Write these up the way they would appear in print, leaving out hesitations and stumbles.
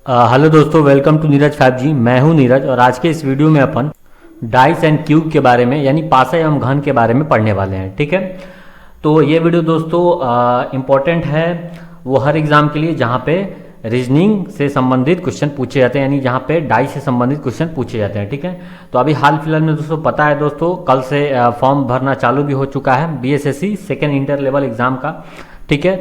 Hello दोस्तों, welcome to Neeraj 5G। मैं हूं नीरज और आज के इस वीडियो में अपन डाइस एंड क्यूब के बारे में यानी पासा एवं घन के बारे में पढ़ने वाले हैं। ठीक है, तो ये वीडियो दोस्तों इम्पोर्टेंट है वो हर एग्ज़ाम के लिए जहाँ पे रीजनिंग से संबंधित क्वेश्चन पूछे जाते हैं, यानी जहाँ पे डाइस से संबंधित क्वेश्चन पूछे जाते हैं। ठीक है, तो अभी हाल फिलहाल में दोस्तों पता है दोस्तों, कल से फॉर्म भरना चालू भी हो चुका है BSSC second inter level exam का। ठीक है,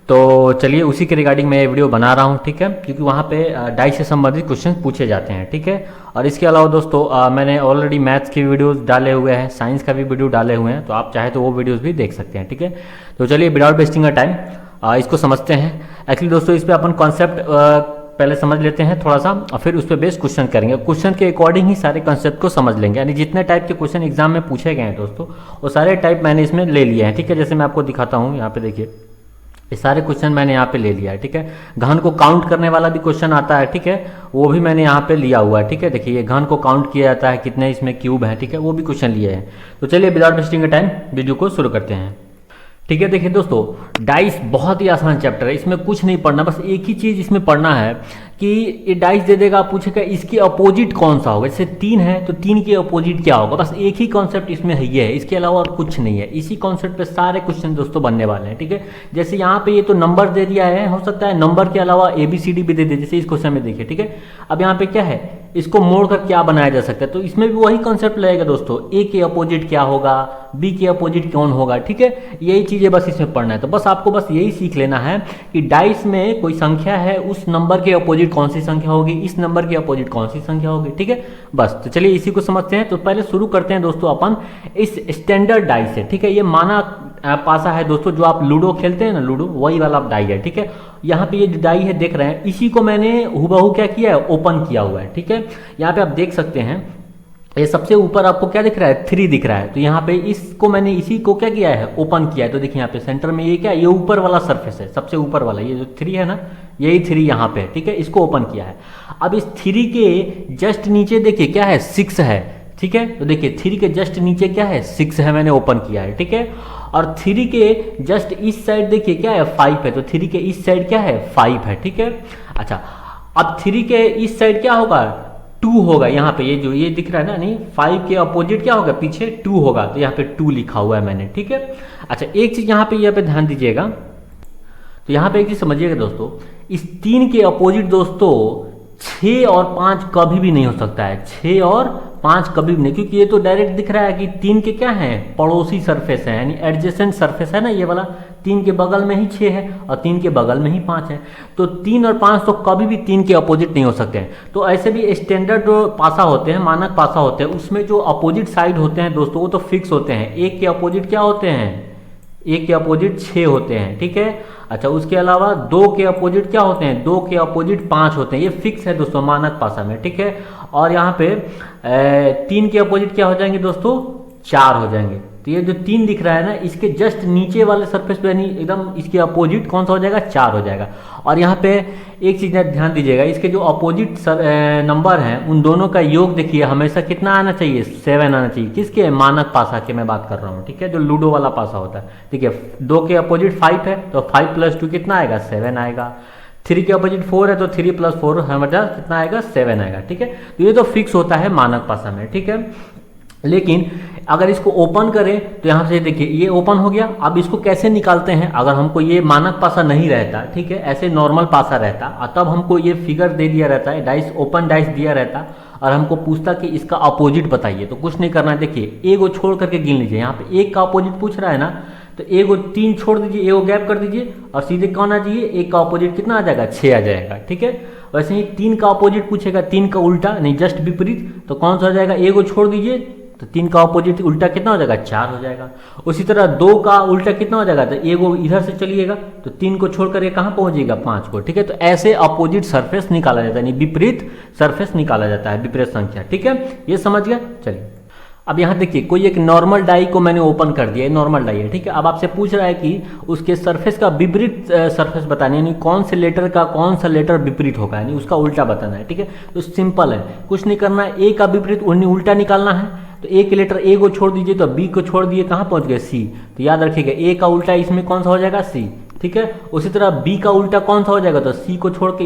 तो चलिए उसी के रिगार्डिंग मैं ये वीडियो बना रहा हूँ। ठीक है, क्योंकि वहाँ पे डाइस से संबंधित क्वेश्चन पूछे जाते हैं। ठीक है, और इसके अलावा दोस्तों मैंने ऑलरेडी मैथ्स के वीडियोस डाले हुए हैं, साइंस का भी वीडियो डाले हुए हैं, तो आप चाहे तो वो वीडियोस भी देख सकते हैं। ठीक है, तो चलिए विदाउट वेस्टिंग अ टाइम इसको समझते हैं। एक्चुअली दोस्तों इस पर अपन कॉन्सेप्ट पहले समझ लेते हैं थोड़ा सा, और फिर उस पर बेस्ड क्वेश्चन करेंगे। क्वेश्चन के अकॉर्डिंग ही सारे कंसेप्ट को समझ लेंगे, यानी जितने टाइप के क्वेश्चन एग्जाम में पूछे गए हैं दोस्तों वो सारे टाइप मैंने इसमें ले लिए हैं। ठीक है, जैसे मैं आपको दिखाता हूँ, यहाँ पे देखिए ये सारे क्वेश्चन मैंने यहाँ पे ले लिया है। ठीक है, घन को काउंट करने वाला भी क्वेश्चन आता है। ठीक है, वो भी मैंने यहाँ पे लिया हुआ है। ठीक है, देखिए ये घन को काउंट किया जाता है, कितने इसमें क्यूब है। ठीक है, वो भी क्वेश्चन लिए हैं। तो चलिए विदाउट वेस्टिंग टाइम वीडियो को शुरू करते हैं। ठीक है, देखिए दोस्तों डाइस बहुत ही आसान चैप्टर है, इसमें कुछ नहीं पढ़ना, बस एक ही चीज़ इसमें पढ़ना है कि ये डाइस दे देगा, पूछेगा इसकी अपोजिट कौन सा होगा। जैसे 3 है तो 3 के अपोजिट क्या होगा, बस एक ही कॉन्सेप्ट इसमें है, ये है, इसके अलावा और कुछ नहीं है। इसी कॉन्सेप्ट पे सारे क्वेश्चन दोस्तों बनने वाले हैं। ठीक है, जैसे यहाँ पे ये तो नंबर दे दिया है, हो सकता है नंबर के अलावा ABCD भी दे दे, जैसे इस क्वेश्चन में देखिए। ठीक है, अब यहाँ पे क्या है, इसको मोड़कर क्या बनाया जा सकता है, तो इसमें भी वही कॉन्सेप्ट लगेगा दोस्तों, A के अपोजिट क्या होगा, B के अपोजिट कौन होगा। ठीक है, यही चीज़ें बस इसमें पढ़ना है। तो बस आपको बस यही सीख लेना है कि डाइस में कोई संख्या है, उस नंबर के अपोजिट कौन सी संख्या होगी, इस नंबर के अपोजिट कौन सी संख्या होगी। ठीक है, बस तो चलिए इसी को समझते हैं। तो पहले शुरू करते हैं दोस्तों अपन इस स्टैंडर्ड डाइस से। ठीक है, ये माना पासा है दोस्तों, जो आप लूडो खेलते हैं ना, लूडो वही वाला डाई है। ठीक है, यहाँ पे ये जो डाई है देख रहे हैं, इसी को मैंने हुबहू क्या किया है, ओपन किया हुआ है। ठीक है, यहाँ पे आप देख सकते हैं ये सबसे ऊपर आपको क्या दिख रहा है, 3 दिख रहा है। तो यहाँ पे इसको मैंने इसी को क्या किया है, ओपन किया है। तो देखिए यहाँ पे सेंटर में ये क्या है, ये ऊपर वाला सरफेस है, सबसे ऊपर वाला ये जो 3 है ना, यही 3 यहाँ पे। ठीक है, इसको ओपन किया है। अब इस 3 के जस्ट नीचे देखिए क्या है, 6 है। ठीक है, तो देखिए 3 के जस्ट नीचे क्या है, 6 है, मैंने ओपन किया है। ठीक है, और 3 के जस्ट इस साइड देखिए क्या है, 5 है। तो 3 के इस साइड क्या है, 5 है। ठीक है, अच्छा अब 3 के इस साइड क्या होगा, 2 होगा। यहाँ पे ये जो ये दिख रहा है ना, नहीं 5 के अपोजिट क्या होगा, पीछे 2 होगा। तो यहाँ पे 2 लिखा हुआ है मैंने। ठीक है, अच्छा एक चीज यहाँ पे ध्यान दीजिएगा, तो यहाँ पे एक चीज समझिएगा दोस्तों, इस 3 के अपोजिट दोस्तों 6 और 5 कभी भी नहीं हो सकता है। 6 और 5 कभी भी नहीं, क्योंकि ये तो डायरेक्ट दिख रहा है कि 3 के क्या है, पड़ोसी सरफेस है, यानी एडजेसेंट सरफेस है ना ये वाला। 3 के बगल में ही 6 है और 3 के बगल में ही 5 है। तो 3 और 5 तो कभी भी 3 के अपोजिट नहीं हो सकते हैं। तो ऐसे भी स्टैंडर्ड जो पासा होते हैं, मानक पासा होते हैं, उसमें जो अपोजिट साइड होते हैं दोस्तों वो तो फिक्स होते हैं। 1 के अपोजिट क्या होते हैं, 1 के अपोजिट 6 होते हैं। ठीक है, अच्छा उसके अलावा 2 के अपोजिट क्या होते हैं, 2 के अपोजिट 5 होते हैं। ये फिक्स है दोस्तों मानक पासा में। ठीक है, और यहाँ पे 3 के अपोजिट क्या हो जाएंगे दोस्तों, 4 हो जाएंगे। तो ये जो 3 दिख रहा है ना, इसके जस्ट नीचे वाले सरफेस पे यानी एकदम इसके अपोजिट कौन सा हो जाएगा, 4 हो जाएगा। और यहाँ पे एक चीज़ ध्यान दीजिएगा, इसके जो अपोजिट नंबर हैं उन दोनों का योग देखिए हमेशा कितना आना चाहिए, 7 आना चाहिए। किसके, मानक पासा के मैं बात कर रहा हूँ। ठीक है, जो लूडो वाला पासा होता है। ठीक है, 2 के अपोजिट 5 है तो 5 + 2 कितना आएगा, 7 आएगा। 3 के अपोजिट 4 है तो 3 + 4 हमारा कितना आएगा, 7 आएगा। ठीक है, तो ये तो फिक्स होता है मानक पासा में। ठीक है, लेकिन अगर इसको ओपन करें तो यहाँ से देखिए ये ओपन हो गया। अब इसको कैसे निकालते हैं, अगर हमको ये मानक पासा नहीं रहता, ठीक है, ऐसे नॉर्मल पासा रहता, और तब हमको ये फिगर दे दिया रहता है, डाइस ओपन डाइस दिया रहता और हमको पूछता कि इसका अपोजिट बताइए, तो कुछ नहीं करना है। देखिए एगो छोड़ करके गिन लीजिए, यहाँ पे 1 का अपोजिट पूछ रहा है ना, तो एगो 3 छोड़ दीजिए, एगो गैप कर दीजिए और सीधे कौन आ जाइए, 1 का अपोजिट कितना आ जाएगा, 6 आ जाएगा। ठीक है, वैसे ही 3 का अपोजिट पूछेगा, 3 का उल्टा नहीं जस्ट विपरीत, तो कौन सा हो जाएगा, एगो छोड़ दीजिए, तो 3 का अपोजिट उल्टा कितना हो जाएगा, 4 हो जाएगा। उसी तरह 2 का उल्टा कितना हो जाएगा, तो एगो इधर से चलिएगा तो 3 को छोड़ कर कहाँ पहुंचेगा, 5 को। ठीक है, तो ऐसे अपोजिट सरफेस निकाला जाता है, यानी विपरीत सरफेस निकाला जाता है, विपरीत संख्या। ठीक है, ये समझ गया। चलिए अब यहाँ देखिए कोई एक नॉर्मल डाई को मैंने ओपन कर दिया, ये नॉर्मल डाई है। ठीक है, अब आपसे पूछ रहा है कि उसके सरफेस का विपरीत सरफेस बताना, यानी कौन से लेटर का कौन सा लेटर विपरीत होगा, यानी उसका उल्टा बताना है। ठीक है, तो सिंपल है, कुछ नहीं करना है, ए का विपरीत उल्टा निकालना है। तो ए के लेटर ए को छोड़ दीजिए तो बी को छोड़ दिए, कहाँ पहुँच गए, सी। तो याद रखिएगा ए का उल्टा इसमें कौन सा हो जाएगा, सी। ठीक है। उसी तरह बी का उल्टा कौन सा हो जाएगा, तो सी को छोड़ के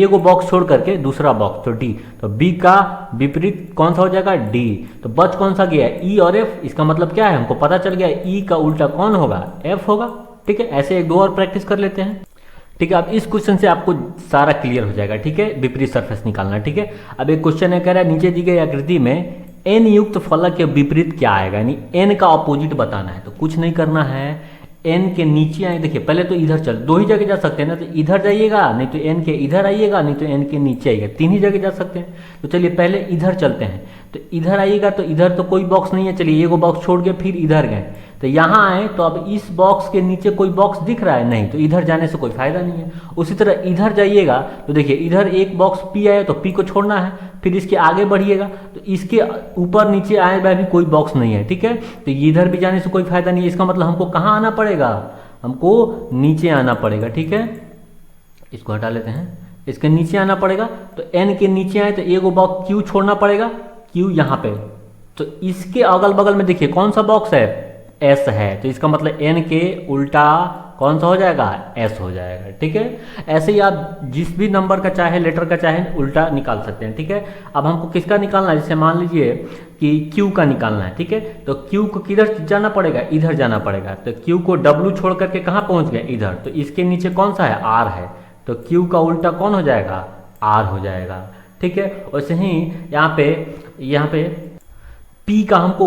एगो बॉक्स छोड़ करके दूसरा बॉक्स तो डी, तो बी का विपरीत कौन सा हो जाएगा, डी। तो बच कौन सा गया, ई और एफ। इसका मतलब क्या है, हमको पता चल गया ई का उल्टा कौन होगा, एफ होगा। ठीक है, ऐसे एक दो और प्रैक्टिस कर लेते हैं। ठीक है, अब इस क्वेश्चन से आपको सारा क्लियर हो जाएगा। ठीक है, विपरीत सरफेस निकालना। ठीक है, अब एक क्वेश्चन है, कह रहा है नीचे दी गई आकृति में एन युक्त फलक के विपरीत क्या आएगा, यानी एन का अपोजिट बताना है। तो कुछ नहीं करना है, एन के नीचे आए, देखिए पहले तो इधर चल, दो ही जगह जा सकते हैं ना, तो इधर जाइएगा, नहीं तो एन के इधर आइएगा, नहीं तो एन के नीचे आइएगा, तीन ही जगह जा सकते हैं। तो चलिए पहले इधर चलते हैं, तो इधर आइएगा, तो इधर तो कोई बॉक्स नहीं है, चलिए एगो बॉक्स छोड़ के फिर इधर गए, तो यहाँ आए तो अब इस बॉक्स के नीचे कोई बॉक्स दिख रहा है, नहीं, तो इधर जाने से कोई फायदा नहीं है। उसी तरह इधर जाइएगा, तो देखिए इधर एक बॉक्स पी आया, तो पी को छोड़ना है, फिर इसके आगे बढ़िएगा, तो इसके ऊपर नीचे आए हुए भी कोई बॉक्स नहीं है। ठीक है, तो इधर भी जाने से कोई फायदा नहीं है, इसका मतलब हमको कहाँ आना पड़ेगा, हमको नीचे आना पड़ेगा। ठीक है, इसको हटा लेते हैं, इसके नीचे आना पड़ेगा, तो एन के नीचे आए तो एगो बॉक्स क्यू छोड़ना पड़ेगा, क्यू यहाँ पे, तो इसके अगल बगल में देखिए कौन सा बॉक्स है, एस है, तो इसका मतलब एन के उल्टा कौन सा हो जाएगा, एस हो जाएगा। ठीक है, ऐसे ही आप जिस भी नंबर का चाहे, लेटर का चाहे, उल्टा निकाल सकते हैं। ठीक है, अब हमको किसका निकालना है, जैसे मान लीजिए कि क्यू का निकालना है। ठीक है, तो क्यू को किधर जाना पड़ेगा, इधर जाना पड़ेगा, तो क्यू को डब्ल्यू छोड़ करके कहाँ पहुँच गया, इधर, तो इसके नीचे कौन सा है, आर है, तो क्यू का उल्टा कौन हो जाएगा, आर हो जाएगा। ठीक है, वैसे ही यहाँ पे P का हमको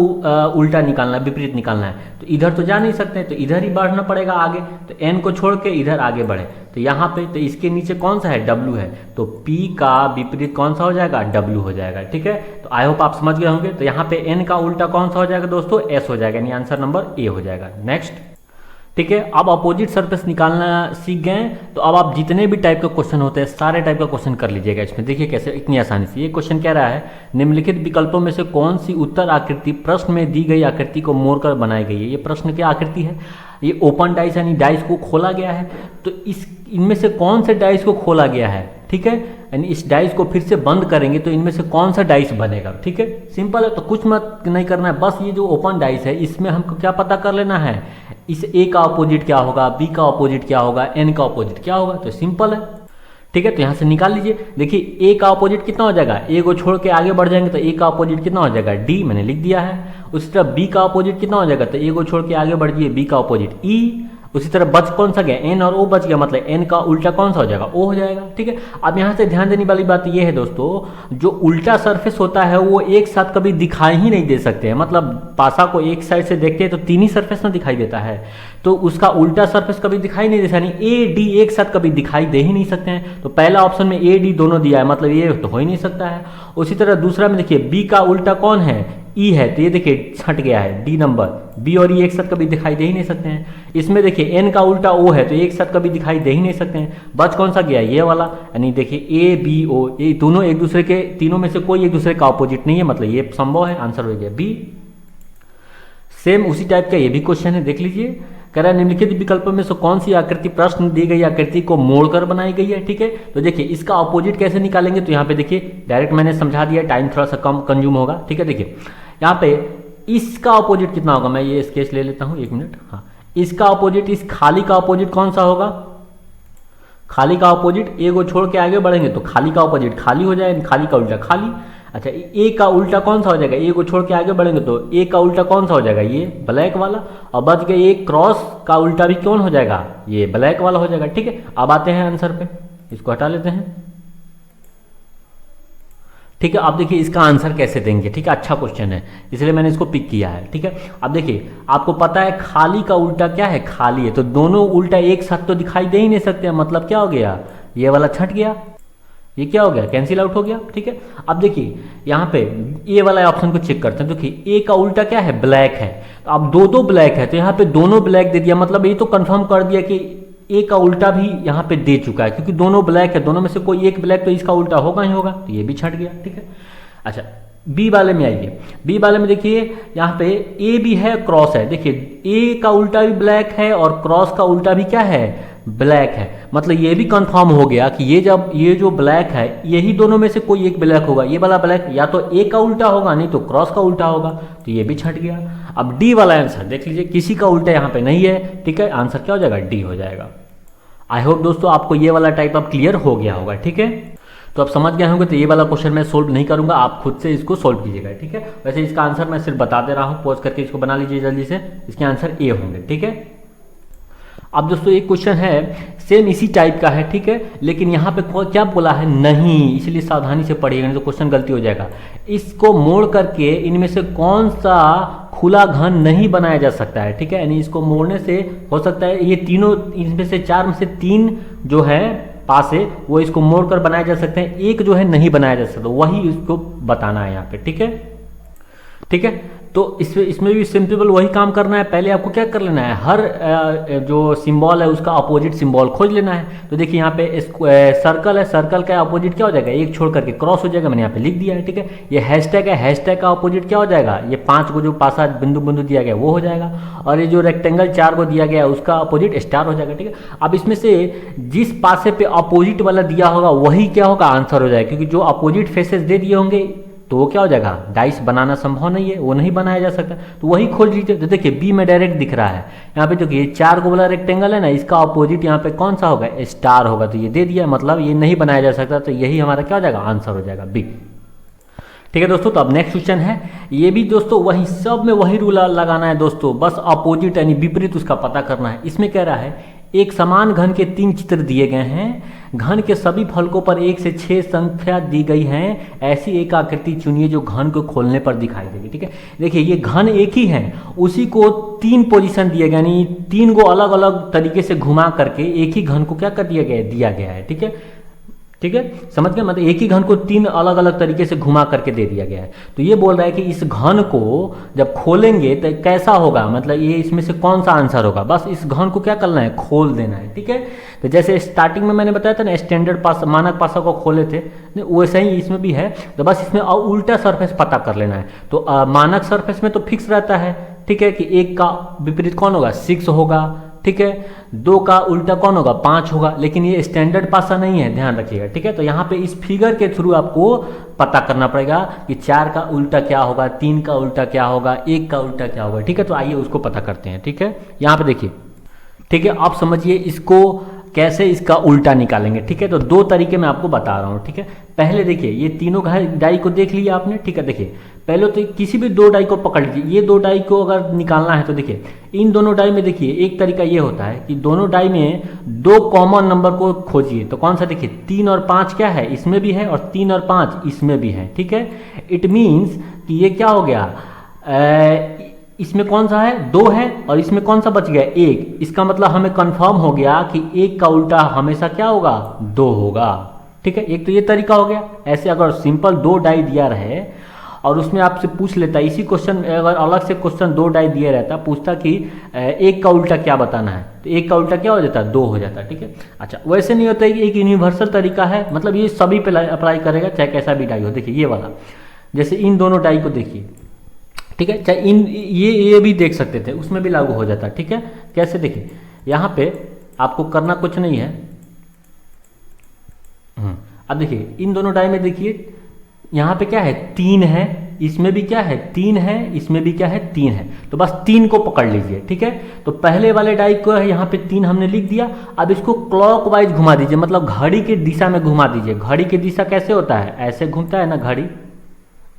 उल्टा निकालना है, विपरीत निकालना है, तो इधर तो जा नहीं सकते, तो इधर ही बढ़ना पड़ेगा आगे, तो N को छोड़ के इधर आगे बढ़े, तो यहाँ पे तो इसके नीचे कौन सा है, W है, तो P का विपरीत कौन सा हो जाएगा, W हो जाएगा। ठीक है, तो आई होप आप समझ गए होंगे। तो यहाँ पे N का उल्टा कौन सा हो जाएगा दोस्तों, S हो जाएगा, यानी आंसर नंबर A हो जाएगा। नेक्स्ट, ठीक है, अब अपोजिट सरफेस निकालना सीख गए, तो अब आप जितने भी टाइप का क्वेश्चन होते हैं सारे टाइप का क्वेश्चन कर लीजिएगा इसमें। देखिए कैसे, इतनी आसानी से। ये क्वेश्चन कह रहा है निम्नलिखित विकल्पों में से कौन सी उत्तर आकृति प्रश्न में दी गई आकृति को मोड़कर बनाई गई है। ये प्रश्न की आकृति है, ये ओपन डाइस यानी डाइस को खोला गया है, तो इनमें से कौन से डाइस को खोला गया है। ठीक है, यानी इस डाइस को फिर से बंद करेंगे तो इनमें से कौन सा डाइस बनेगा। ठीक है, सिंपल है, तो कुछ मत नहीं करना है, बस ये जो ओपन डाइस है इसमें हमको क्या पता कर लेना है, इस ए का अपोजिट क्या होगा, बी का अपोजिट क्या होगा, एन का अपोजिट क्या होगा, तो सिंपल है। ठीक है, तो यहाँ से निकाल लीजिए। देखिए ए का अपोजिट कितना हो जाएगा, ए को छोड़ के आगे बढ़ जाएंगे तो ए का अपोजिट कितना हो जाएगा, डी, मैंने लिख दिया है। उसी तरह बी का अपोजिट कितना हो जाएगा, तो ए को छोड़ के आगे बढ़ जाइए, बी का अपोजिट ई। उसी तरह बच कौन सा गया, एन और ओ बच गया, मतलब एन का उल्टा कौन सा हो जाएगा, ओ हो जाएगा। ठीक है, अब यहाँ से ध्यान देने वाली बात यह है दोस्तों, जो उल्टा सरफेस होता है वो एक साथ कभी दिखाई ही नहीं दे सकते हैं। मतलब पासा को एक साइड से देखते हैं तो तीन ही सरफेस ना दिखाई देता है, तो उसका उल्टा सरफेस कभी दिखाई नहीं देता, यानी ए डी एक साथ कभी दिखाई दे ही नहीं सकते हैं। तो पहला ऑप्शन में ए डी दोनों दिया है, मतलब ये तो हो ही नहीं सकता है। उसी तरह दूसरा में देखिए बी का उल्टा कौन है, ई है, तो ये देखिए छट गया है, डी नंबर, बी और ई एक साथ कभी दिखाई दे ही नहीं सकते हैं। इसमें देखिए एन का उल्टा ओ है, तो एक साथ कभी दिखाई दे ही नहीं सकते हैं। बच कौन सा गया, ये वाला, यानी देखिए ए बी ओ, ये दोनों एक दूसरे के, तीनों में से कोई एक दूसरे का अपोजिट नहीं है, मतलब ये संभव है, आंसर हो गया बी। सेम उसी टाइप का ये भी क्वेश्चन है, देख लीजिए। कह रहा है निम्नलिखित विकल्पों में से कौन सी आकृति प्रश्न दी गई आकृति को मोड़कर बनाई गई है। ठीक है, तो देखिए इसका अपोजिट कैसे निकालेंगे, तो यहाँ पे देखिए डायरेक्ट मैंने समझा दिया, टाइम थोड़ा सा कम कंज्यूम होगा। ठीक है, देखिए यहाँ पे इसका अपोजिट कितना होगा, मैं ये स्केच ले लेता हूँ, एक मिनट। हाँ, इसका अपोजिट, इस खाली का अपोजिट कौन सा होगा, खाली का अपोजिट, ए को छोड़ के आगे बढ़ेंगे तो खाली का अपोजिट खाली हो जाएगा, खाली का उल्टा खाली। अच्छा, ए का उल्टा कौन सा हो जाएगा, ए को छोड़ के आगे बढ़ेंगे तो ए का उल्टा कौन सा हो जाएगा, ये ब्लैक वाला। और बच गया ए क्रॉस का उल्टा भी कौन हो जाएगा, ये ब्लैक वाला हो जाएगा। ठीक है, अब आते हैं आंसर पे, इसको हटा लेते हैं। ठीक है, अब देखिए इसका आंसर कैसे देंगे। ठीक है, अच्छा क्वेश्चन है इसलिए मैंने इसको पिक किया है। ठीक है, अब देखिए आपको पता है खाली का उल्टा क्या है, खाली है, तो दोनों उल्टा एक साथ तो दिखाई दे ही नहीं सकते, मतलब क्या हो गया, ये वाला छट गया, ये क्या हो गया, कैंसिल आउट हो गया। ठीक है, अब देखिए यहाँ पे ए वाला ऑप्शन को चेक करते हैं, देखिए ए का उल्टा क्या है, ब्लैक है, तो अब दो ब्लैक है, तो यहाँ पे दोनों ब्लैक दे दिया, मतलब ये तो कंफर्म कर दिया कि ए का उल्टा भी यहाँ पे दे चुका है, क्योंकि दोनों ब्लैक है, दोनों में से कोई एक ब्लैक तो इसका उल्टा होगा ही होगा, तो ये भी छट गया। ठीक है, अच्छा बी वाले में आइए। बी वाले में देखिए यहाँ पे ए भी है, क्रॉस है, देखिए ए का उल्टा भी ब्लैक है और क्रॉस का उल्टा भी क्या है, ब्लैक है, मतलब ये भी कंफर्म हो गया कि ये जो ब्लैक है यही दोनों में से कोई एक ब्लैक होगा, ये वाला ब्लैक या तो ए का उल्टा होगा नहीं तो क्रॉस का उल्टा होगा, तो ये भी छट गया। अब डी वाला आंसर देख लीजिए, किसी का उल्टा यहाँ पे नहीं है। ठीक है, आंसर क्या हो जाएगा, डी हो जाएगा। आई होप दोस्तों आपको ये वाला टाइप अब क्लियर हो गया होगा, ठीक है। तो आप समझ गए होंगे, तो ये वाला क्वेश्चन मैं सोल्व नहीं करूंगा, आप खुद से इसको सोल्व कीजिएगा, ठीक है। वैसे इसका आंसर मैं सिर्फ बता दे रहा हूँ, पॉज करके इसको बना लीजिए जल्दी से, इसके आंसर ए होंगे, ठीक है। अब दोस्तों एक क्वेश्चन है सेम इसी टाइप का है, ठीक है, लेकिन यहाँ पे क्या बोला है, नहीं, इसलिए सावधानी से पढ़िएगा, नहीं तो क्वेश्चन गलती हो जाएगा। इसको मोड़ करके इनमें से कौन सा खुला घन नहीं बनाया जा सकता है, ठीक है, यानी इसको मोड़ने से हो सकता है ये तीनों, इनमें से 4 में से 3 जो है पासे वो इसको मोड़कर बनाए जा सकते हैं, एक जो है नहीं बनाया जा सकता, वही इसको बताना है यहाँ पे, ठीक है, ठीक है। तो इसमें भी सिंपल वही काम करना है। पहले आपको क्या कर लेना है, हर जो सिंबल है उसका अपोजिट सिंबल खोज लेना है। तो देखिए यहाँ पे सर्कल है, सर्कल का अपोजिट क्या हो जाएगा, एक छोड़ करके क्रॉस हो जाएगा, मैंने यहाँ पे लिख दिया है, ठीक है। ये हैशटैग है, हैशटैग का अपोजिट क्या हो जाएगा, ये 5 को जो पासा बिंदु बिंदु दिया गया वो हो जाएगा, और ये जो रेक्टेंगल 4 को दिया गया है उसका अपोजिट स्टार हो जाएगा, ठीक है। अब इसमें से जिस पासे पे अपोजिट वाला दिया होगा वही क्या होगा, आंसर हो जाएगा, क्योंकि जो अपोजिट फेसेस दे दिए होंगे तो वो क्या हो जाएगा, डाइस बनाना संभव नहीं है, वो नहीं बनाया जा सकता, तो वही खोज लीजिए। तो देखिए बी में डायरेक्ट दिख रहा है, यहाँ पे जो कि 4 को वाला रेक्टेंगल है ना, इसका अपोजिट यहाँ पे कौन सा होगा, स्टार होगा, तो ये दे दिया, मतलब ये नहीं बनाया जा सकता, तो यही हमारा क्या हो जाएगा, आंसर हो जाएगा बी, ठीक है दोस्तों। तो अब नेक्स्ट क्वेश्चन है, ये भी दोस्तों वही, सब में वही रूल लगाना है दोस्तों, बस अपोजिट यानी विपरीत उसका पता करना है। इसमें कह रहा है एक समान घन के 3 चित्र दिए गए हैं, घन के सभी फलकों पर 1 से 6 संख्या दी गई है, ऐसी एक आकृति चुनिए जो घन को खोलने पर दिखाई देगी, ठीक है। देखिए ये घन एक ही है, उसी को 3 पोजीशन दिए गए, यानी 3 को अलग अलग तरीके से घुमा करके एक ही घन को क्या कर दिया गया है, ठीक है, ठीक है, समझ गए, मतलब एक ही घन को 3 अलग अलग तरीके से घुमा करके दे दिया गया है। तो ये बोल रहा है कि इस घन को जब खोलेंगे तो कैसा होगा, मतलब ये इसमें से कौन सा आंसर होगा, बस इस घन को क्या करना है, खोल देना है, ठीक है। तो जैसे स्टार्टिंग में मैंने बताया था ना, स्टैंडर्ड पास मानक पासा को खोले थे, वैसे ही इसमें भी है, तो बस इसमें उल्टा सरफेस पता कर लेना है। तो मानक सरफेस में तो फिक्स रहता है, ठीक है, कि 1 का विपरीत कौन होगा, 6 होगा, ठीक है, 2 का उल्टा कौन होगा, 5 होगा, लेकिन ये स्टैंडर्ड पासा नहीं है, ध्यान रखिएगा, ठीक है। तो यहाँ पे इस फिगर के थ्रू आपको पता करना पड़ेगा कि 4 का उल्टा क्या होगा, 3 का उल्टा क्या होगा, 1 का उल्टा क्या होगा, ठीक है। तो आइए उसको पता करते हैं, ठीक है। यहाँ पे देखिए, ठीक है, आप समझिए इसको कैसे इसका उल्टा निकालेंगे, ठीक है। तो 2 तरीके मैं आपको बता रहा हूँ, ठीक है। पहले देखिए ये तीनों डाई को देख लिया आपने, ठीक है। देखिए पहले तो किसी भी 2 डाई को पकड़ लीजिए, ये 2 डाई को अगर निकालना है तो देखिए इन दोनों डाई में देखिए एक तरीका ये होता है कि दोनों डाई में 2 कॉमन नंबर को खोजिए। तो कौन सा, देखिए 3 और 5 क्या है, इसमें भी है, और 3 और 5 इसमें भी है, ठीक है। इट मीन्स कि ये क्या हो गया, इसमें कौन सा है, 2 है, और इसमें कौन सा बच गया, 1। इसका मतलब हमें कंफर्म हो गया कि 1 का उल्टा हमेशा क्या होगा, 2 होगा, ठीक है। एक तो ये तरीका हो गया। ऐसे अगर सिंपल 2 डाई दिया रहे और उसमें आपसे पूछ लेता, इसी क्वेश्चन अगर अलग से क्वेश्चन 2 डाई दिया रहता, पूछता कि 1 का उल्टा क्या बताना है, तो 1 का उल्टा क्या हो जाता, 2 हो जाता, ठीक है। अच्छा वैसे नहीं होता है कि एक यूनिवर्सल तरीका है, मतलब ये सभी पे अप्लाई करेगा, चाहे कैसा भी डाई हो। देखिए ये वाला, जैसे इन दोनों डाई को देखिए, ठीक है, चाहे इन ये भी देख सकते थे, उसमें भी लागू हो जाता, ठीक है। कैसे, देखिए यहाँ पे आपको करना कुछ नहीं है। अब देखिए इन दोनों डाई में देखिए यहाँ पे क्या है, 3 है, इसमें भी क्या है, 3 है, इसमें भी क्या है, 3 है, तो बस 3 को पकड़ लीजिए, ठीक है। तो पहले वाले डाई को यहाँ पे 3 हमने लिख दिया। अब इसको क्लॉकवाइज घुमा दीजिए, मतलब घड़ी की दिशा में घुमा दीजिए। घड़ी की दिशा कैसे होता है, ऐसे घूमता है ना घड़ी,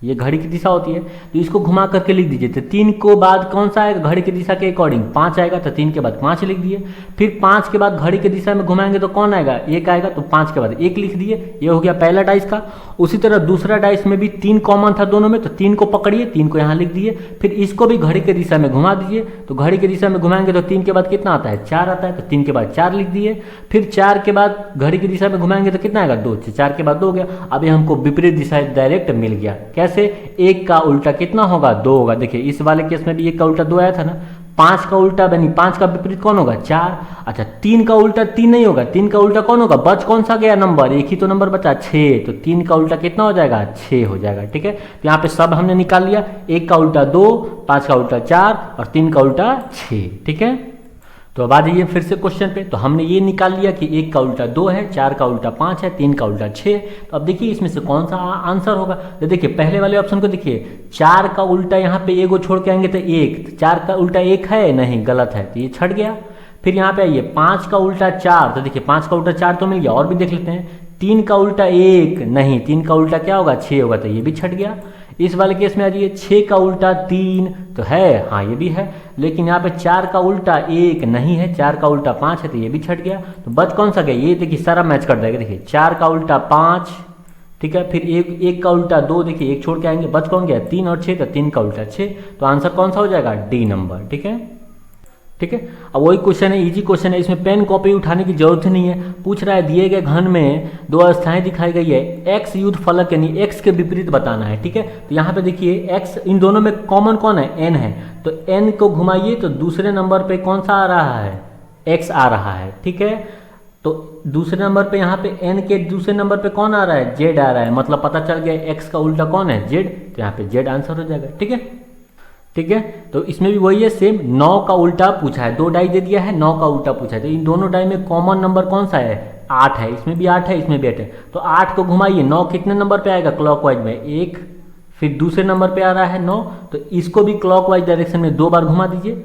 ये घड़ी की दिशा होती है, तो इसको घुमा करके लिख दीजिए। तो 3 को बाद कौन सा आएगा, घड़ी की दिशा के अकॉर्डिंग 5 आएगा, तो 3 के बाद 5 लिख दिए। फिर 5 के बाद घड़ी की दिशा में घुमाएंगे तो कौन आएगा, 1 आएगा, तो 5 के बाद 1 लिख दिए। ये हो गया पहला डाइस का। उसी तरह दूसरा डाइस में भी 3 कॉमन था दोनों में, तो 3 को पकड़िए, 3 को यहाँ लिख दिए। फिर इसको भी घड़ी की दिशा में घुमा दीजिए, तो घड़ी की दिशा में घुमाएंगे तो 3 के बाद कितना आता है, 4 आता है, तो 3 के बाद 4 लिख दिए। फिर 4 के बाद घड़ी की दिशा में घुमाएंगे तो कितना आएगा, 2, 4 के बाद 2 हो गया। अभी हमको विपरीत दिशा डायरेक्ट मिल गया। कैसे, 1 का उल्टा कितना होगा, 2 होगा। देखिए इस वाले केस में भी 1 का उल्टा 2 आया था ना। 5 का उल्टा बनी, 5 का विपरीत कौन होगा, 4। अच्छा 3 का उल्टा 3 नहीं होगा, 3 का उल्टा कौन होगा, बच कौन सा गया नंबर, एक ही तो नंबर बचा, 6। तो 3 का उल्टा कितना हो जाएगा, 6 हो जाएगा, ठीक है। तो यहाँ पे सब हमने निकाल लिया, 1 का उल्टा 2, 5 का उल्टा 4 और 3 का उल्टा 6, ठीक है। तो अब आ जाइए फिर से क्वेश्चन पे। तो हमने ये निकाल लिया कि 1 का उल्टा 2 है, 4 का उल्टा 5 है, 3 का उल्टा 6। तो अब देखिए इसमें से कौन सा आंसर होगा। तो देखिए पहले वाले ऑप्शन को देखिए, 4 का उल्टा यहाँ पे 1 को छोड़ के आएंगे तो 1, 4 का उल्टा 1 है, नहीं गलत है, तो ये छट गया। फिर यहाँ पे आइए 5 का उल्टा 4, तो देखिए 5 का उल्टा 4 तो मिल गया, और भी देख लेते हैं। 3 का उल्टा 1 नहीं, 3 का उल्टा क्या होगा 6 होगा, तो ये भी छट गया। इस वाले केस में आ जाइए 6 का उल्टा 3 तो है, हाँ ये भी है। लेकिन यहाँ पे 4 का उल्टा 1 नहीं है, 4 का उल्टा 5 है, तो ये भी छट गया। तो बच कौन सा गया, ये देखिए सारा मैच कर देगा। देखिए 4 का उल्टा 5, ठीक है, फिर एक का उल्टा 2, देखिए एक छोड़ के आएंगे, बच कौन गया 3 और 6, तो 3 का उल्टा 6, तो आंसर कौन सा हो जाएगा डी नंबर। ठीक है, ठीक है। अब वही क्वेश्चन है, इजी क्वेश्चन है, इसमें पेन कॉपी उठाने की जरूरत ही नहीं है। पूछ रहा है दिए गए घन में 2 अवस्थाएं दिखाई गई है, एक्स युद्ध फलक यानी एक्स के विपरीत बताना है। ठीक है, तो यहाँ पे देखिए एक्स, इन दोनों में कॉमन कौन है, एन है, तो एन को घुमाइए तो दूसरे नंबर पे कौन सा आ रहा है, एक्स आ रहा है। ठीक है, तो दूसरे नंबर पे यहाँ पे एन के दूसरे नंबर पे कौन आ रहा है, जेड आ रहा है, मतलब पता चल गया एक्स का उल्टा कौन है, जेड, तो यहाँ पे जेड आंसर हो जाएगा। ठीक है, ठीक है। तो इसमें भी वही है सेम, 9 का उल्टा पूछा है, 2 डाई दे दिया है, 9 का उल्टा पूछा है, तो इन दोनों डाई में कॉमन नंबर कौन सा है, 8 है, इसमें भी 8 है, इसमें भी 8 है, तो 8 को घुमाइए, 9 कितने नंबर पे आएगा क्लॉकवाइज में 1, फिर दूसरे नंबर पे आ रहा है 9, तो इसको भी क्लॉकवाइज डायरेक्शन में 2 बार घुमा दीजिए,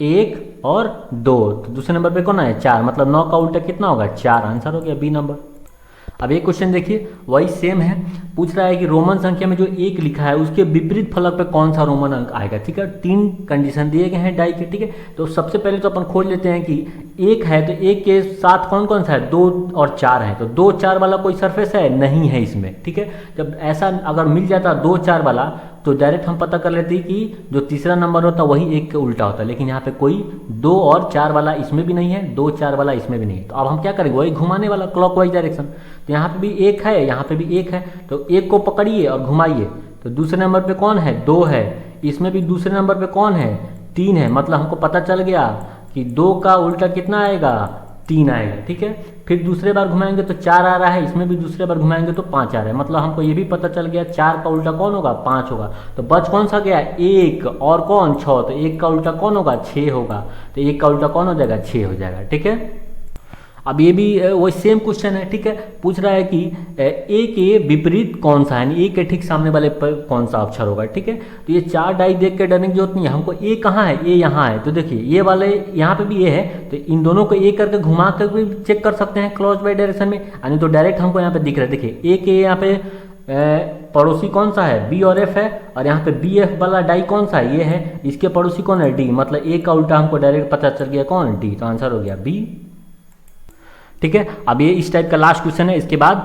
1 और 2, तो दूसरे नंबर पे कौन है 4, मतलब 9 का उल्टा कितना होगा 4, आंसर हो गया बी नंबर। अब एक क्वेश्चन देखिए वही सेम है, पूछ रहा है कि रोमन संख्या में जो 1 लिखा है उसके विपरीत फलक पे कौन सा रोमन अंक आएगा। ठीक है, 3 कंडीशन दिए गए हैं डाई के। ठीक है, तो सबसे पहले तो अपन खोज लेते हैं कि 1 है, तो 1 के साथ कौन कौन सा है, 2 और 4 है, तो 2 4 वाला कोई सरफेस है नहीं है इसमें। ठीक है, जब ऐसा अगर मिल जाता 2 4 वाला तो डायरेक्ट हम पता कर लेते हैं कि जो तीसरा नंबर होता वही 1 के उल्टा होता, लेकिन यहाँ पे कोई 2 और 4 वाला इसमें भी नहीं है, 2 4 वाला इसमें भी नहीं है, तो अब हम क्या करेंगे, वही घुमाने वाला क्लॉकवाइज डायरेक्शन, तो यहाँ पे भी 1 है, यहाँ पे भी 1 है, तो 1 को पकड़िए और घुमाइए, तो दूसरे नंबर पे कौन है 2 है, इसमें भी दूसरे नंबर पे कौन है 3 है, मतलब हमको पता चल गया कि 2 का उल्टा कितना आएगा 3 आएगा। ठीक है, फिर दूसरे बार घुमाएंगे तो 4 आ रहा है, इसमें भी दूसरे बार घुमाएंगे तो 5 आ रहा है, मतलब हमको ये भी पता चल गया 4 का उल्टा कौन होगा 5 होगा, तो बच कौन सा गया 1 और कौन 6, तो 1 का उल्टा कौन होगा 6 होगा, तो 1 का उल्टा कौन हो जाएगा 6 हो जाएगा। ठीक है, अब ये भी वही सेम क्वेश्चन है। ठीक है, पूछ रहा है कि ए के विपरीत कौन सा है, यानी ए के ठीक सामने वाले पर कौन सा अक्षर होगा। ठीक है, तो ये 4 डाई देख के डरने की जरूरत नहीं है, हमको ए कहाँ है, ए यहाँ है, तो देखिए ये वाले यहाँ पे भी ए है, तो इन दोनों को ए करके घुमा कर भी चेक कर सकते हैं क्लॉज बाई डायरेक्शन में, यानी तो डायरेक्ट हमको यहाँ पे दिख रहा है। देखिए ए के यहाँ पे पड़ोसी कौन सा है, बी और एफ है, और यहाँ पे बी एफ वाला डाई कौन सा है, ये है, इसके पड़ोसी कौन है डी, मतलब ए का उल्टा हमको डायरेक्ट पता चल गया कौन डी, तो आंसर हो गया बी। ठीक है, अब ये इस टाइप का लास्ट क्वेश्चन है, इसके बाद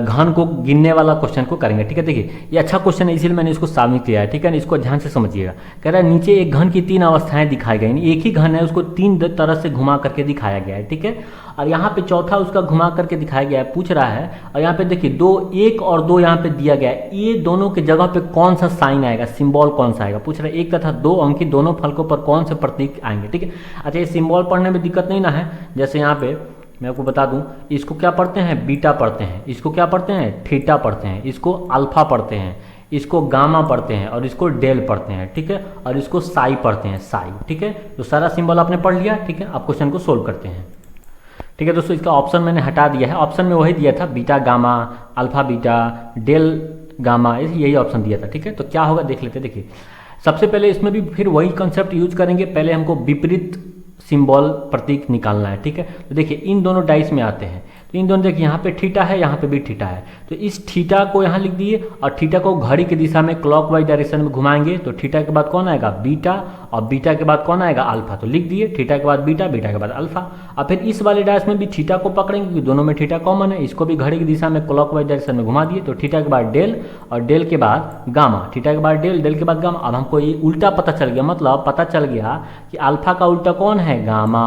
घन को गिनने वाला क्वेश्चन को करेंगे। ठीक है, देखिए ये अच्छा क्वेश्चन है इसीलिए मैंने इसको शामिल किया है। ठीक है, इसको ध्यान से समझिएगा। कह रहा है नीचे एक घन की 3 अवस्थाएं दिखाई गई, एक ही घन है उसको 3 तरह से घुमा करके दिखाया गया है। ठीक है, और यहाँ पे चौथा उसका घुमा करके दिखाया गया है, पूछ रहा है, और यहाँ पे देखिए 2 1 और 2 यहाँ पे दिया गया है, ये दोनों के जगह पे कौन सा साइन आएगा, सिंबल कौन सा आएगा, पूछ रहा है 1 तथा 2 अंकी दोनों फलकों पर कौन से प्रतीक आएंगे। ठीक है, अच्छा ये सिंबल पढ़ने में दिक्कत नहीं ना है, जैसे यहाँ पे मैं आपको बता दूं, इसको क्या पढ़ते हैं बीटा पढ़ते हैं, इसको क्या पढ़ते हैं थीटा पढ़ते हैं, इसको अल्फा पढ़ते हैं, इसको गामा पढ़ते हैं, और इसको डेल पढ़ते हैं। ठीक है, और इसको साई पढ़ते हैं, साई। ठीक है, तो सारा सिंबल आपने पढ़ लिया। ठीक है, अब क्वेश्चन को सोल्व करते हैं। ठीक है दोस्तों, इसका ऑप्शन मैंने हटा दिया है, ऑप्शन में वही दिया था बीटा गामा, अल्फा बीटा, डेल गामा, यही ऑप्शन दिया था। ठीक है, तो क्या होगा देख लेते हैं। देखिए सबसे पहले इसमें भी फिर वही कंसेप्ट यूज करेंगे, पहले हमको विपरीत सिंबल प्रतीक निकालना है। ठीक है, तो देखिए इन दोनों डाइस में आते हैं, तो इन दोनों देखिए यहाँ पे थीटा है, यहाँ पे भी थीटा है, तो इस थीटा को यहाँ लिख दिए, और थीटा को घड़ी की दिशा में क्लॉकवाइज डायरेक्शन में घुमाएंगे, तो थीटा के बाद कौन आएगा बीटा, और बीटा के बाद कौन आएगा अल्फा, तो लिख दिए थीटा के बाद बीटा, बीटा के बाद अल्फा। और फिर इस वाले डाइस में भी थीटा को पकड़ेंगे क्योंकि दोनों में थीटा कॉमन है, इसको भी घड़ी की दिशा में क्लॉकवाइज डायरेक्शन में घुमा दिए, तो थीटा के बाद डेल, और डेल के बाद गामा, थीटा के बाद डेल, डेल के बाद गामा। अब हमको ये उल्टा पता चल गया, मतलब पता चल गया कि अल्फा का उल्टा कौन है गामा,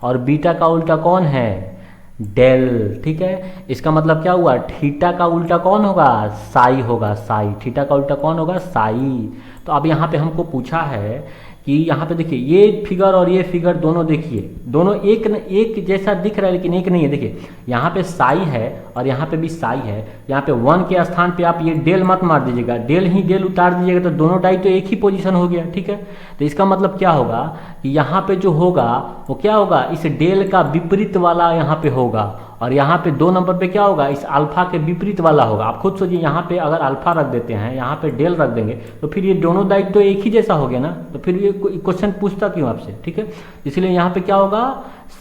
और बीटा का उल्टा कौन है डेल। ठीक है, इसका मतलब क्या हुआ, थीटा का उल्टा कौन होगा साई होगा, साई, थीटा का उल्टा कौन होगा साई। तो अब यहाँ पे हमको पूछा है कि यहाँ पे देखिए ये फिगर और ये फिगर दोनों देखिए, दोनों एक जैसा दिख रहा है लेकिन एक नहीं है। देखिए यहाँ पे साई है और यहाँ पे भी साई है, यहाँ पे 1 के स्थान पे आप ये डेल मत मार दीजिएगा, डेल ही डेल उतार दीजिएगा, तो दोनों डाई तो एक ही पोजीशन हो गया। ठीक है, तो इसका मतलब क्या होगा कि यहाँ पे जो होगा वो क्या होगा, इस डेल का विपरीत वाला यहाँ पे होगा, और यहाँ पे 2 नंबर पे क्या होगा, इस अल्फा के विपरीत वाला होगा। आप खुद सोचिए, यहाँ पे अगर अल्फा रख देते हैं, यहाँ पे डेल रख देंगे, तो फिर ये दोनों डाई तो एक ही जैसा हो गया ना, तो फिर ये क्वेश्चन पूछता क्यों आपसे। ठीक है, इसलिए यहाँ पे क्या होगा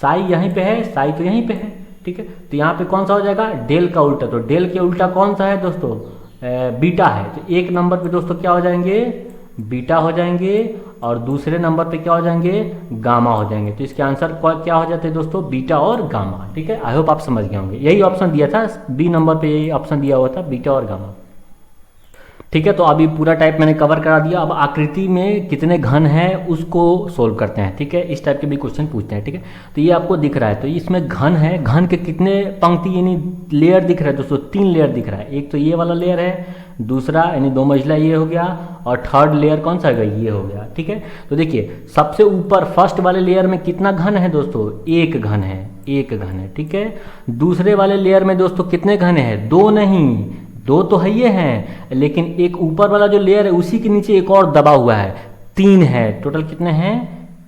साई यहीं पे है, साई तो यहीं पे है, ठीक है। तो यहाँ पे कौन सा हो जाएगा, डेल का उल्टा, तो डेल के उल्टा कौन सा है दोस्तों, बीटा है। तो एक नंबर पे दोस्तों क्या हो जाएंगे, बीटा हो जाएंगे, और दूसरे नंबर पे क्या हो जाएंगे, गामा हो जाएंगे। तो इसके आंसर क्या हो जाते हैं दोस्तों, बीटा और गामा, ठीक है। आई होप आप समझ गए होंगे, यही ऑप्शन दिया था बी नंबर पे, यही ऑप्शन दिया हुआ था, बीटा और गामा, ठीक है। तो अभी पूरा टाइप मैंने कवर करा दिया। अब आकृति में कितने घन हैं उसको सोल्व करते हैं, ठीक है। इस टाइप के भी क्वेश्चन पूछते हैं, ठीक है। तो ये आपको दिख रहा है, तो इसमें घन है, घन के कितने पंक्ति यानी लेयर दिख रहा है दोस्तों, 3 लेयर दिख रहा है। एक तो ये वाला लेयर है, दूसरा यानी 2 मंजिला ये हो गया, और थर्ड लेयर कौन सा है, ये हो गया, ठीक है। तो देखिए सबसे ऊपर फर्स्ट वाले लेयर में कितना घन है दोस्तों, 1 घन है, 1 घन है, ठीक है। दूसरे वाले लेयर में दोस्तों कितने घन है, 2 नहीं, 2 तो है ये हैं, लेकिन एक ऊपर वाला जो लेयर है उसी के नीचे एक और दबा हुआ है, 3 है। टोटल कितने हैं,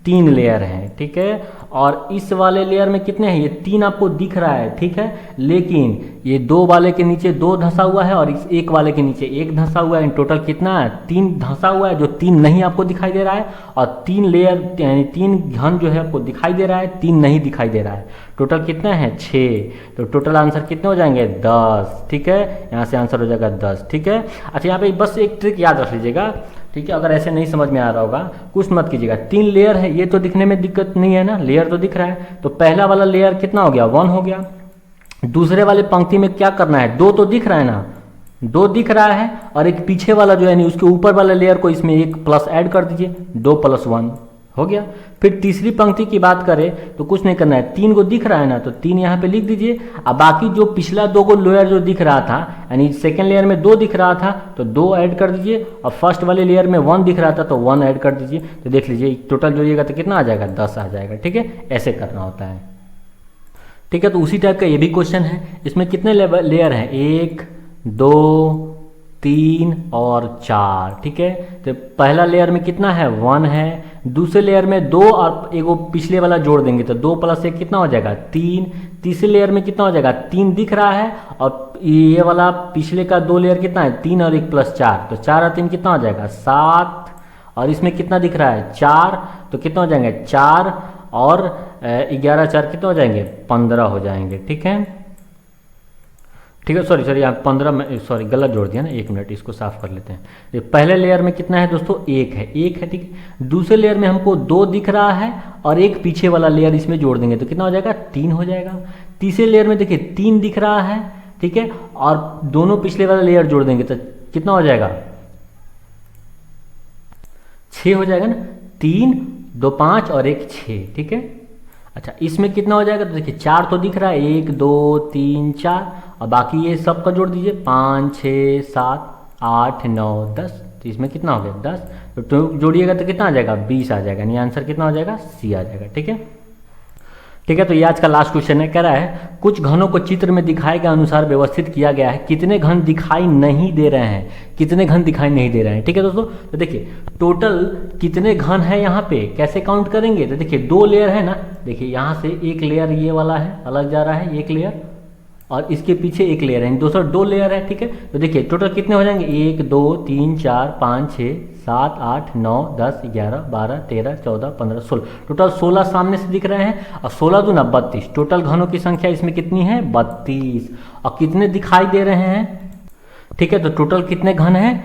3 लेयर हैं, ठीक है। और इस वाले लेयर में कितने हैं, ये 3 आपको दिख रहा है, ठीक है। लेकिन ये 2 वाले के नीचे 2 धंसा हुआ है, और इस 1 वाले के नीचे 1 धंसा हुआ है। टोटल कितना है, 3 धंसा हुआ है, जो 3 नहीं आपको दिखाई दे रहा है, और 3 लेयर यानी 3 घन जो है आपको दिखाई दे रहा है, 3 नहीं दिखाई दे रहा है। टोटल कितना है, 6। तो टोटल आंसर कितने हो जाएंगे, 10, ठीक है। यहाँ से आंसर हो जाएगा 10, ठीक है। अच्छा यहाँ पे बस एक ट्रिक याद रख लीजिएगा, ठीक है। अगर ऐसे नहीं समझ में आ रहा होगा कुछ मत कीजिएगा, 3 लेयर है, ये तो दिखने में दिक्कत नहीं है ना, लेयर तो दिख रहा है। तो पहला वाला लेयर कितना हो गया, 1 हो गया। दूसरे वाले पंक्ति में क्या करना है, 2 तो दिख रहा है ना, 2 दिख रहा है, और एक पीछे वाला जो है उसके ऊपर वाला लेयर को इसमें एक प्लस ऐड कर दीजिए, 2 + 1 हो गया। फिर तीसरी पंक्ति की बात करें तो कुछ नहीं करना है, 3 को दिख रहा है ना, तो 3 यहाँ पे लिख दीजिए। अब बाकी जो पिछला 2 को लेयर जो दिख रहा था, यानी सेकेंड लेयर में 2 दिख रहा था तो 2 ऐड कर दीजिए, और फर्स्ट वाले लेयर में 1 दिख रहा था तो 1 ऐड कर दीजिए। तो देख लीजिए टोटल जोड़िएगा तो कितना आ जाएगा, 10 आ जाएगा, ठीक है। ऐसे करना होता है, ठीक है। तो उसी टाइप का ये भी क्वेश्चन है, इसमें कितने लेयर हैं, 1 2 3 और 4, ठीक है। तो पहला लेयर में कितना है, 1 है। दूसरे लेयर में 2 और एक वो पिछले वाला जोड़ देंगे तो 2 + 1 कितना हो जाएगा, 3। तीसरे लेयर में कितना हो जाएगा, 3 दिख रहा है, और ये वाला पिछले का 2 लेयर कितना है, 3 और 1 + 4, तो 4 और 3 कितना हो जाएगा, 7। और इसमें कितना दिख रहा है, 4, तो कितना हो जाएंगे, 4 और 11 4 कितना हो जाएंगे, 15 हो जाएंगे, ठीक है। ठीक है, सॉरी यहाँ 15 में सॉरी गलत जोड़ दिया ना, 1 मिनट इसको साफ कर लेते हैं। ये पहले लेयर में कितना है दोस्तों, 1 है, 1 है, ठीक है। दूसरे लेयर में हमको 2 दिख रहा है, और एक पीछे वाला लेयर इसमें जोड़ देंगे तो कितना हो जाएगा, 3 हो जाएगा। तीसरे लेयर में देखिए 3 दिख रहा है, ठीक है, और दोनों पिछले वाला लेयर जोड़ देंगे तो कितना हो जाएगा, 6 हो जाएगा ना, 3 2 5 और 1 6, ठीक है। अच्छा इसमें कितना हो जाएगा, तो देखिए 4 तो दिख रहा है, 1 2 3 4, और बाकी ये सब का जोड़ दीजिए, 5 6 7 8 9 10, तो इसमें कितना हो गया, 10। तो जोड़िएगा तो कितना आ जाएगा, 20 आ जाएगा, यानी आंसर कितना हो जाएगा, सी आ जाएगा, ठीक है। ठीक है, तो ये आज का लास्ट क्वेश्चन है, कह रहा है कुछ घनों को चित्र में दिखाए गए अनुसार व्यवस्थित किया गया है, कितने घन दिखाई नहीं दे रहे हैं, कितने घन दिखाई नहीं दे रहे हैं। ठीक है दोस्तों, तो देखिए टोटल कितने घन है यहाँ पे, कैसे काउंट करेंगे, तो देखिए 2 लेयर है ना, देखिए यहाँ से एक लेयर ये वाला है अलग जा रहा है, एक लेयर, और इसके पीछे एक लेयर है, दोस्तों 2 लेयर है। ठीक है, तो देखिए टोटल कितने हो जाएंगे, 1 2 3 4 5 6 7 8 9 10 11 12 13 14 15 16, टोटल 16 सामने से दिख रहे हैं, और 16 दूना 32, टोटल घनों की संख्या इसमें कितनी है, 32, और कितने दिखाई दे रहे हैं। ठीक है, तो टोटल कितने घन हैं,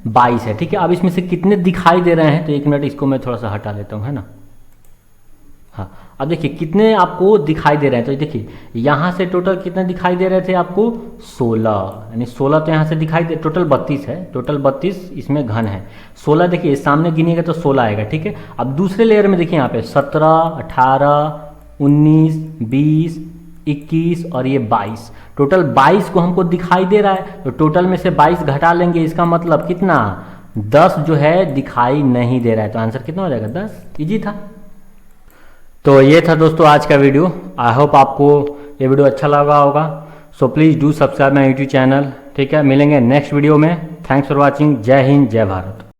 22 है। ठीक है, अब इसमें से कितने दिखाई दे रहे हैं, तो एक मिनट इसको मैं थोड़ा सा हटा लेता हूँ, है ना। हाँ, अब देखिए कितने आपको दिखाई दे रहे हैं, तो देखिए यहाँ से टोटल कितने दिखाई दे रहे थे आपको, 16, यानी 16 तो यहाँ से दिखाई दे, टोटल 32 है, टोटल 32 इसमें घन है। 16 देखिए सामने गिनिएगा तो 16 आएगा। ठीक है, अब दूसरे लेयर में देखिए यहाँ पे 17 18 19 20 21 और ये 22, टोटल 22 को हमको दिखाई दे रहा है, तो टोटल में से 22 घटा लेंगे, इसका मतलब कितना, 10 जो है दिखाई नहीं दे रहा है, तो आंसर कितना हो जाएगा, 10। इजी था। तो ये था दोस्तों आज का वीडियो, आई होप आपको ये वीडियो अच्छा लगा होगा। So please do subscribe my YouTube channel. ठीक है, मिलेंगे नेक्स्ट वीडियो में। Thanks for watching. जय हिंद, जय भारत।